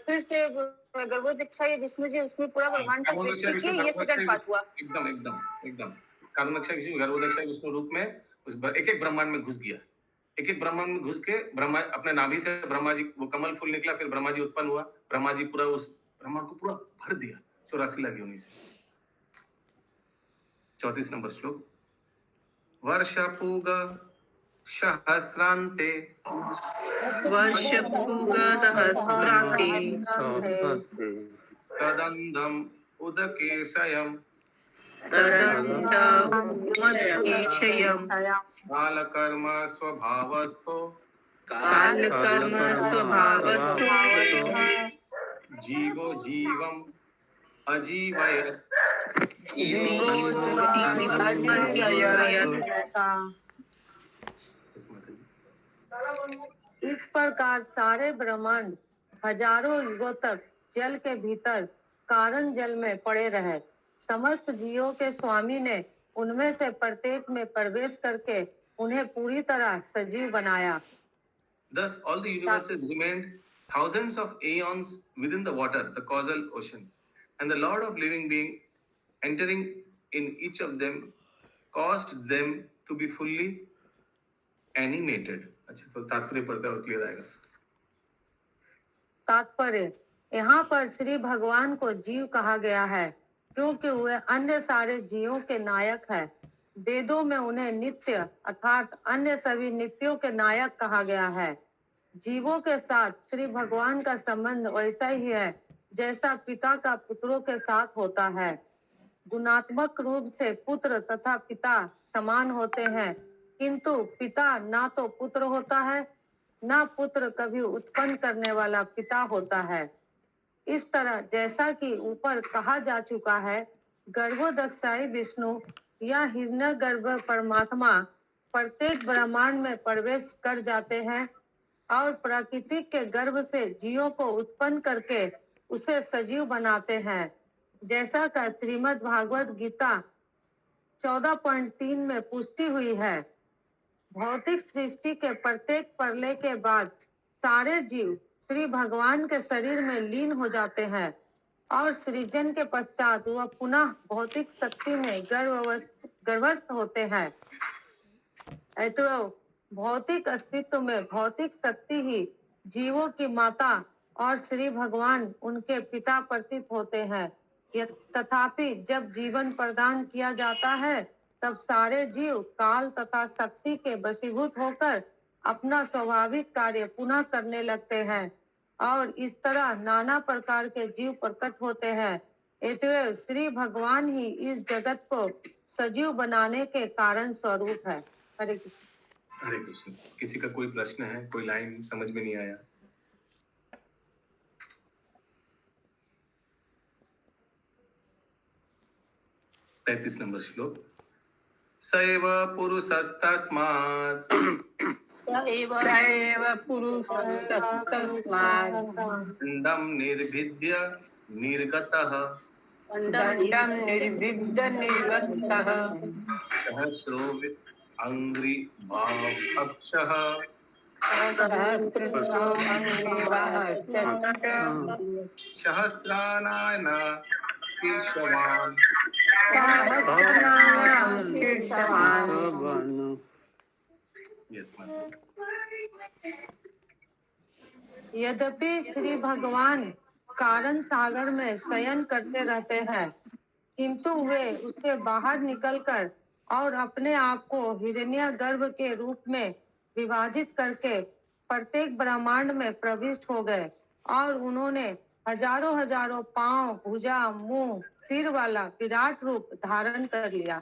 फिर से गर्भोदक्षाई विष्णु जी उसमें पूरा ब्रह्मांड का सृष्टि किया, ये सेकंड पार्ट हुआ। एकदम गर्भोदक्षाई विष्णु गर्भोदक्षाई विष्णु रूप में उस एक एक ब्रह्मांड में घुस गया। एक एक ब्रह्मांड में घुस के ब्रह्मा अपने नाभि से ब्रह्मा जी वो कमल फूल निकला, फिर ब्रह्मा जी उत्पन्न हुआ। ब्रह्मा जी पूरा उस ब्रह्मांड को पूरा भर दिया 84 लाख योनि से। 34 नंबर श्लोक। वर्षपूग सहस्रान्ते तदन्धम उदकेशयम् कालकर्म स्वभावस्थो जीवो जीवम् अजीवयत्। इस प्रकार सारे ब्रह्मांड हजारों युगों तक जल के भीतर कारण जल में पड़े रहे। समस्त जीवों के स्वामी ने उनमें से प्रत्येक में प्रवेश करके उन्हें पूरी तरह सजीव बनाया। Thus all the universes remained thousands of aeons within the water, the causal ocean, and the Lord of living being entering in each of them caused them to be fully animated. अच्छा, तो तात्पर्य पढ़ते और clear आएगा। तात्पर्य, यहाँ पर श्री भगवान को जीव कहा गया है क्योंकि वे अन्य सारे जीवों के नायक है। वेदों में उन्हें नित्य अर्थात अन्य सभी नित्यों के नायक कहा गया है। जीवों के साथ श्री भगवान का संबंध वैसा ही है जैसा पिता का पुत्रों के साथ होता है। गुणात्मक रूप से पुत्र तथा पिता समान होते हैं, किंतु पिता ना तो पुत्र होता है, ना पुत्र कभी उत्पन्न करने वाला पिता होता है। इस तरह जैसा कि ऊपर कहा जा चुका है, गर्भोदक्षाई विष्णु या हिरण्यगर्भ परमात्मा प्रत्येक ब्रह्मांड में प्रवेश कर जाते हैं और प्रकृति के गर्भ से जीवों को उत्पन्न करके उसे सजीव बनाते हैं। जैसा का श्रीमद् भागवत गीता 14.3 में पुष्टि हुई है। भौतिक सृष्टि के प्रत्येक प्रलय के बाद सारे जीव श्री भगवान के शरीर में लीन हो जाते हैं और सृजन के पश्चात वह पुनः भौतिक शक्ति में गर्भस्थ होते हैं। तो भौतिक अस्तित्व में भौतिक शक्ति ही जीवों की माता और श्री भगवान उनके पिता प्रतीत होते हैं। तथापि जब जीवन प्रदान किया जाता है तब सारे जीव काल तथा शक्ति के वशीभूत होकर अपना स्वाभाविक कार्य पुनः करने लगते हैं और इस तरह नाना प्रकार के जीव प्रकट होते हैं। अतएव श्री भगवान ही इस जगत को सजीव बनाने के कारण स्वरूप है। हरे कृष्ण। हरे कृष्ण। किसी का कोई प्रश्न है? कोई लाइन समझ में नहीं आया? पैंतीस नंबर श्लोक। सैव पुरुषस्तस्मात् सैव पुरुषस्तस्मात् दण्डं निर्भिद्य निर्गतः दण्डं निर्विद्य निर्गतः सहस्रो अंग्रि भाव अक्षः सहस्रशो सहस्रानायन ईश्वरान् Yes, ma'am. यद्यपि श्री भगवान कारण सागर में शयन करते रहते हैं, किंतु वे उससे बाहर निकलकर और अपने आप को हिरण्यगर्भ के रूप में विभाजित करके प्रत्येक ब्रह्मांड में प्रविष्ट हो गए और उन्होंने हजारों हजारों पांव, भुजा, मुंह, सिर वाला विराट रूप धारण कर लिया।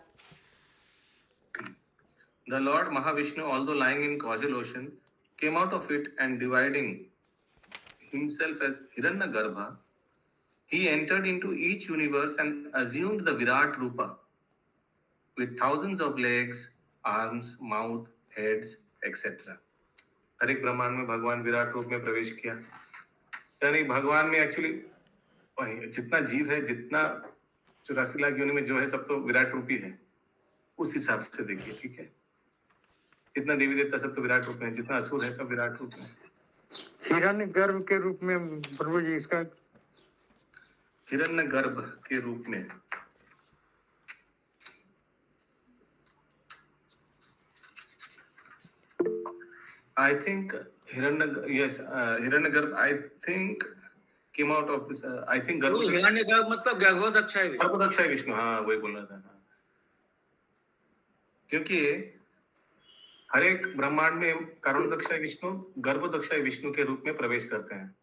The Lord Mahavishnu, although lying in causal ocean, came out of it and dividing himself as Hiranyagarbha, he entered into each universe and assumed the Virat Rupa with thousands of legs, arms, mouth, heads, etc. हर एक ब्रह्मांड में भगवान विराट रूप में प्रवेश किया। यानी भगवान में एक्चुअली जितना जीव है, जितना 84 लाख योनि में जो है, सब तो विराट रूपी है। उस हिसाब से देखिए, ठीक है? जितना देवी देवता सब तो विराट रूप में, जितना असुर है सब विराट रूप में। हिरण्यगर्भ के रूप में प्रभु जी इसका हिरण्यगर्भ के रूप में I think Hiranyagarbha I think came out of this I think हिरण्यगर्भ मतलब गर्भोदक्षाई विष्णु। गर्भोदक्षाई विष्णु, हाँ वही बोल रहा था। हाँ। क्योंकि हर एक ब्रह्मांड में कारणोदक्षाई विष्णु गर्भोदक्षाई विष्णु के रूप में प्रवेश करते हैं।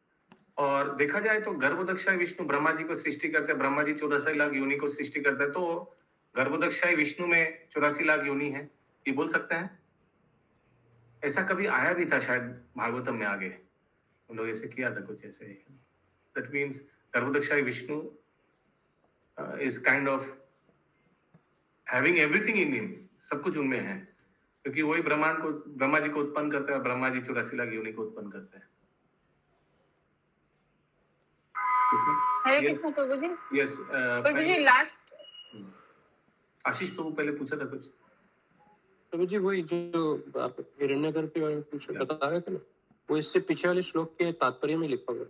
और देखा जाए तो गर्भोदक्षाई विष्णु ब्रह्मा जी को सृष्टि करते हैं। ब्रह्मा जी 84 लाख योनि को सृष्टि करते हैं, तो गर्भोदक्षाई विष्णु में 84 लाख योनि है, ये बोल सकते हैं। ऐसा कभी आया भी था शायद भागवतम में, आगे उन लोग ऐसे किया था कुछ ऐसे। That means Garbhodakshayi Vishnu is kind of having everything in him, सब कुछ उनमें है, क्योंकि वही ब्रह्मांड को ब्रह्मा जी को उत्पन्न करते हैं। ब्रह्मा जी 84 लाख योनि को उत्पन्न करते हैं। हरे कृष्ण प्रभु जी। यस प्रभु जी लास्ट आशीष प्रभु पहले पूछा था कुछ। प्रभु जी वही जो आप हिरण्यगर्भ के बारे में बता रहे थे ना, वो इससे पिछले वाले श्लोक के तात्पर्य में लिखा हुआ है।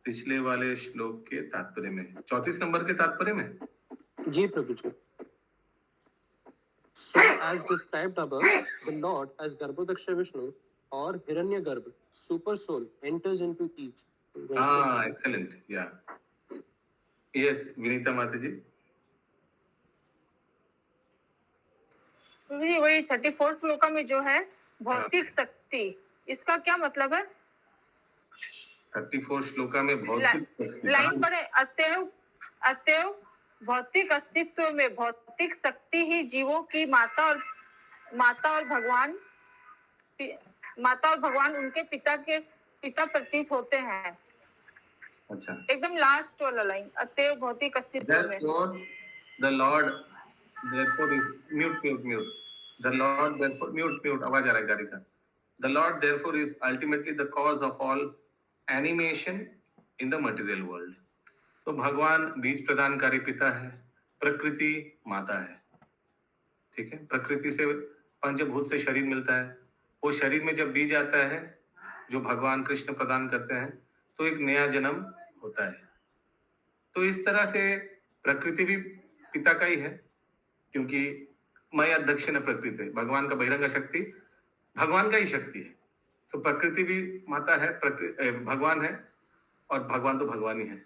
पिछले वाले श्लोक के तात्पर्य में 34 नंबर के तात्पर्य में। जी प्रभु जी। So as described above, the Lord as Garbhodaksha Vishnu or Hiranyagarbha, super soul enters into each हाँ, excellent. Yeah. Yes, विनीता माता जी. जी वही 34 श्लोका में जो है भौतिक शक्ति, इसका क्या मतलब है? 34 श्लोका में भौतिक शक्ति. लाइन पर है, अतएव भौतिक अस्तित्व में भौतिक शक्ति ही जीवों की माता और भगवान उनके पिता प्रतीत होते हैं. अच्छा. एकदम लास्ट वाला लाइन, अतएव भौतिक अस्तित्व में. Therefore, the Lord, therefore is mute. The Lord, therefore mute. आवाज आ रहा है गाड़ी का. The Lord, therefore, is ultimately the cause of all animation in the material world. तो भगवान बीज प्रदानकारी पिता है, प्रकृति माता है. ठीक है. प्रकृति से पंचभूत से शरीर मिलता है. वो शरीर में जब बीज आता है जो भगवान कृष्ण प्रदान करते हैं तो एक नया जन्म होता है. तो इस तरह से प्रकृति भी पिता का ही है, क्योंकि मया दक्षिण प्रकृति, भगवान का बहिरंग शक्ति भगवान का ही शक्ति है. तो प्रकृति भी माता है, भगवान है, और भगवान तो भगवान ही है.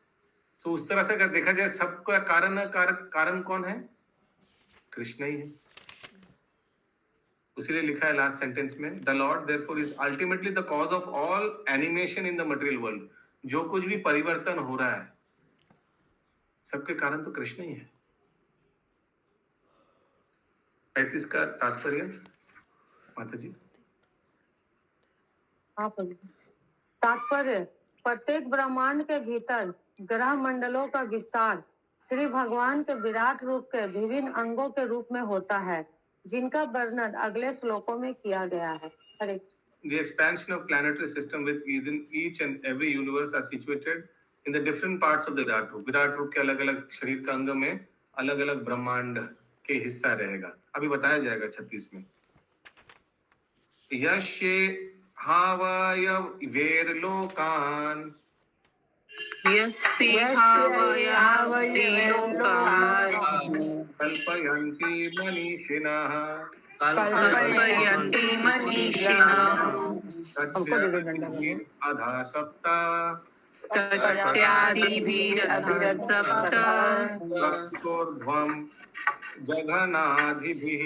तो उस तरह से अगर देखा जाए सबका कारण कौन है? कृष्ण ही है. उसीलिए लिखा है लास्ट सेंटेंस में, the Lord therefore is ultimately the cause of all animation in the material world. जो कुछ भी परिवर्तन हो रहा है सबके कारण तो कृष्ण ही है. 35 का तात्पर्य माता जी. तात्पर्य, प्रत्येक ब्रह्मांड के भीतर ग्रह मंडलों का विस्तार श्री भगवान के विराट रूप के विभिन्न अंगों के रूप में होता है, जिनका वर्णन अगले श्लोकों में किया गया है. हरे. The expansion of planetary system within each and every universe are situated in the different parts of the Virat रूप. विराट रूप के अलग अलग शरीर का अंग में अलग अलग ब्रह्मांड के हिस्सा रहेगा. अभी बताया जाएगा 36 में. यश्ये हावय वेरलोकान कल्पयन्ति मनीषिणः अधा सप्ता सप्तोर्ध्वं जघनाधिभिः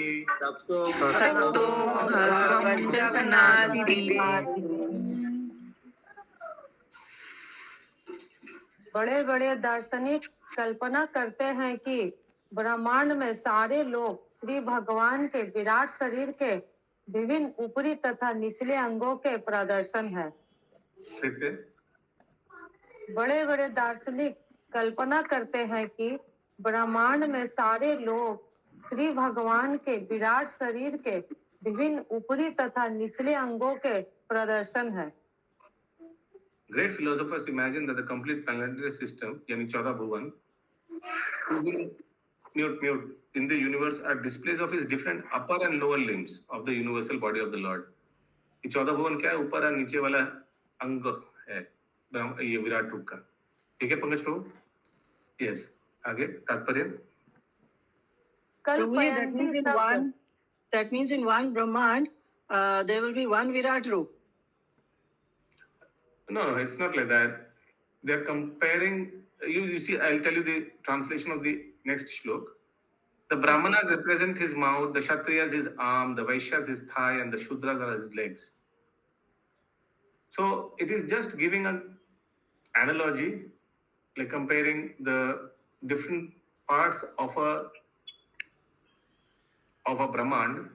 बड़े बड़े दार्शनिक कल्पना करते हैं कि ब्रह्मांड में सारे लोग श्री भगवान के विराट शरीर के विभिन्न ऊपरी तथा निचले अंगों के प्रदर्शन है. फिर से. बड़े बड़े दार्शनिक कल्पना करते हैं कि ब्रह्मांड में सारे लोग श्री भगवान के विराट शरीर के विभिन्न ऊपरी तथा निचले अंगों के प्रदर्शन है. Great philosophers imagine that the complete planetary system, यानी 14 भुवन, in the universe are displays of his different upper and lower limbs of the universal body of the Lord. ये 14 भुवन क्या है? ऊपर और नीचे वाला अंग है ये विराट रूप का. ठीक है पंकज प्रभु. यस. आगे तात्पर्य. That means in one Brahmand there will be one Virat Roop. No, it's not like that. They're comparing. You see, I'll tell you the translation of the next shlok. The Brahmanas represent his mouth, the Kshatriyas his arm, the Vaishyas his thigh, and the Shudras are his legs. So it is just giving an analogy, like comparing the different parts of a Brahmand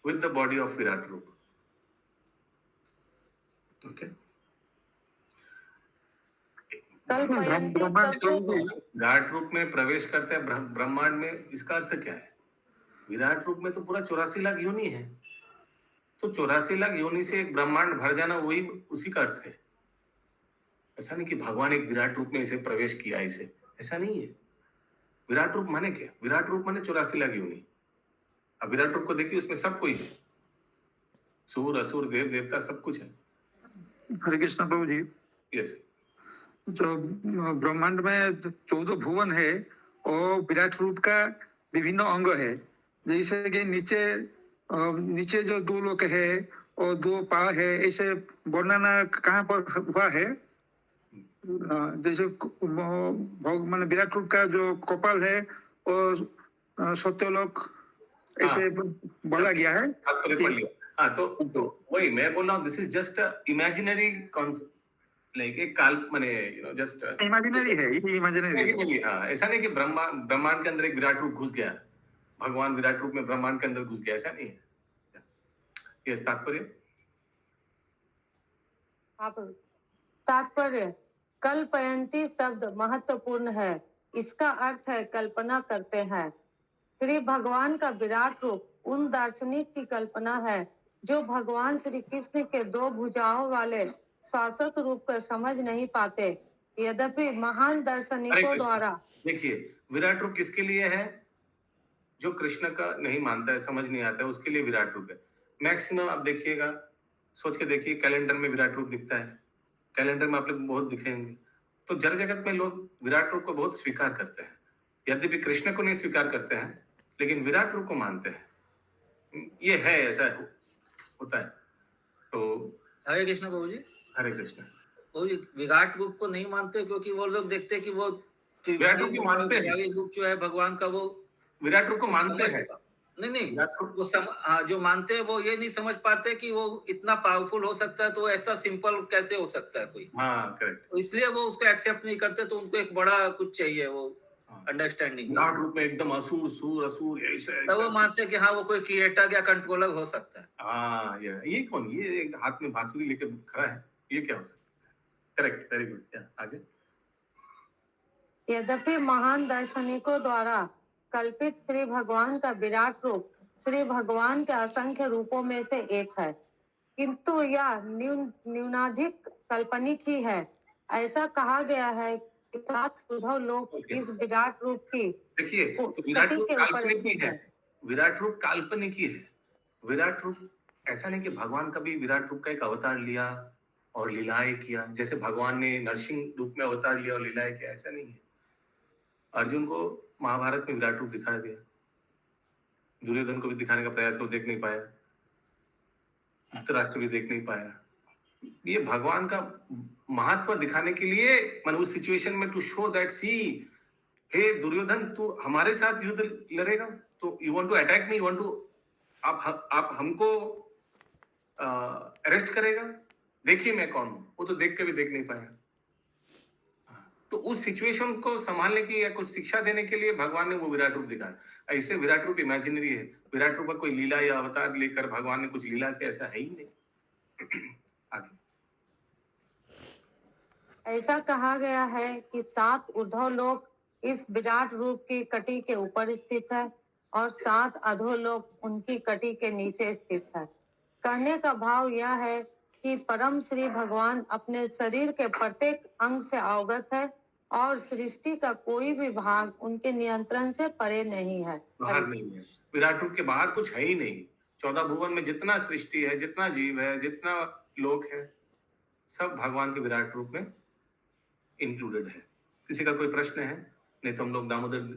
with the body of Virat Roop. Okay. Virat रूप में प्रवेश करते हैं ब्रह्मांड में. इसका अर्थ क्या है? विराट रूप में तो पूरा 84 लाख योनि है. तो 84 लाख योनि से एक ब्रह्मांड भर जाना वही उसी का अर्थ है. ऐसा नहीं कि भगवान एक विराट रूप में इसे प्रवेश किया इसे, ऐसा नहीं है. विराट रूप माने क्या? विराट रूप माने 84 लाख योनि. अब विराट रूप को देखिए, उसमें सब कोई है. सूर असुर देव देवता सब कुछ है. हरे कृष्ण प्रभु जी. यस. जो ब्रह्मांड में 14 भुवन है और विराट रूप का विभिन्न अंग है. जैसे कि नीचे जो 2 लोक है और दो पाँव है, ऐसे वर्णन कहाँ पर हुआ है? जैसे माने विराट रूप का जो कपाल है और सत्यलोक ऐसे बोला गया है। तात्पर्य पढ़ लिया। हाँ, तो वही मैं बोल रहा हूँ, this is just imaginary concept, like एक माने जस्ट इमेजिनरी है, ये इमेजिनरी है। हाँ, ऐसा नहीं कि ब्रह्मांड के अंदर एक विराट रूप घुस गया, भगवान विराट रूप में ब्रह्मांड के अंदर घुस गया, ऐसा नहीं है। ये तात्पर्य तात्पर्य कल्पयंती शब्द महत्वपूर्ण है। इसका अर्थ है कल्पना करते हैं। श्री भगवान का विराट रूप उन दार्शनिक की कल्पना है जो भगवान श्री कृष्ण के दो भुजाओं वाले शाश्वत रूप को समझ नहीं पाते। यद्यपि महान दार्शनिकों द्वारा देखिए, विराट रूप किसके लिए है? जो कृष्ण का नहीं मानता है, समझ नहीं आता है, उसके लिए विराट रूप है। मैक्सिमम आप देखिएगा, सोच के देखिए, कैलेंडर में विराट रूप दिखता है, कैलेंडर में आप लोग बहुत दिखेंगे। तो जड़ जगत में लोग विराट रूप को बहुत स्वीकार करते हैं, यद्यपि कृष्ण को नहीं स्वीकार करते हैं, लेकिन विराट रूप को मानते हैं। ये है, ऐसा होता है। तो हरे कृष्ण बाबू जी। हरे कृष्ण। बाबू जी, विराट रूप को नहीं मानते क्योंकि वो लोग देखते हैं कि वो विराट रूप को मानते हैं। रूप जो है भगवान का, वो विराट रूप को मानते हैं। नहीं, वो जो मानते हैं वो ये नहीं समझ पाते कि वो इतना पावरफुल हो सकता है, तो ऐसा सिंपल कैसे हो सकता है कोई। हाँ, करेक्ट। तो इसलिए वो उसको एक्सेप्ट नहीं करते, तो उनको एक बड़ा कुछ चाहिए, वो अंडरस्टैंडिंग। विराट रूप में एकदम असुर ऐसे तो वो मानते हैं कि हाँ, वो कोई क्रिएटर या कंट्रोलर हो सकता है। हाँ, ये कौन? ये एक हाथ में बांसुरी लेके खड़ा है, ये क्या हो सकता है? Correct, very good. आगे। यद्यपि महान दार्शनिकों द्वारा कल्पित श्री भगवान का विराट रूप श्री भगवान के असंख्य रूपों में से एक है, किंतु यह न्यूनाधिक काल्पनिक ही है। ऐसा कहा गया है कि 7 उद्धव लोग इस विराट रूप की देखिए, तो विराट रूप काल्पनिक ही है। विराट रूप काल्पनिक ही है। विराट रूप ऐसा नहीं कि भगवान कभी विराट रूप का एक अवतार लिया और लीलाएं किया, जैसे भगवान ने नरसिंह रूप में अवतार लिया और लीलाएं किया, ऐसा नहीं है। अर्जुन को महाभारत में विराट रूप दिखाया गया, दुर्योधन को भी दिखाने का प्रयास को देख नहीं पाया, धृतराष्ट्र भी देख नहीं पाया। ये भगवान का महत्व दिखाने के लिए, मन उस सिचुएशन में, टू शो दैट सी, हे दुर्योधन, तू हमारे साथ युद्ध लड़ेगा, तो you want to attack me, you want to, आप हमको अरेस्ट करेगा, देखिए मैं कौन हूं। वो तो देख के भी देख नहीं पाया। तो उस सिचुएशन को संभालने की या कुछ शिक्षा देने के लिए भगवान ने वो विराट रूप दिखाया। ऐसे विराट रूप इमेजिनरी है। विराट रूप का कोई लीला या अवतार लेकर भगवान ने कुछ लीला किया, ऐसा है ही नहीं। आगे। ऐसा कहा गया है कि 7 उद्धव लोक इस विराट रूप की कटी के ऊपर स्थित है और 7 अधोलोक उनकी कटी के नीचे स्थित है। कहने का भाव यह है कि परम श्री भगवान अपने शरीर के प्रत्येक अंग से अवगत है और सृष्टि का कोई भी भाग उनके नियंत्रण से परे नहीं है। बाहर नहीं है, विराट रूप के बाहर कुछ है ही नहीं। 14 भुवन में जितना सृष्टि है, जितना जीव है, जितना लोक है, सब भगवान के विराट रूप में इंक्लूडेड है। किसी का कोई प्रश्न है? नहीं तो हम लोग दामोदर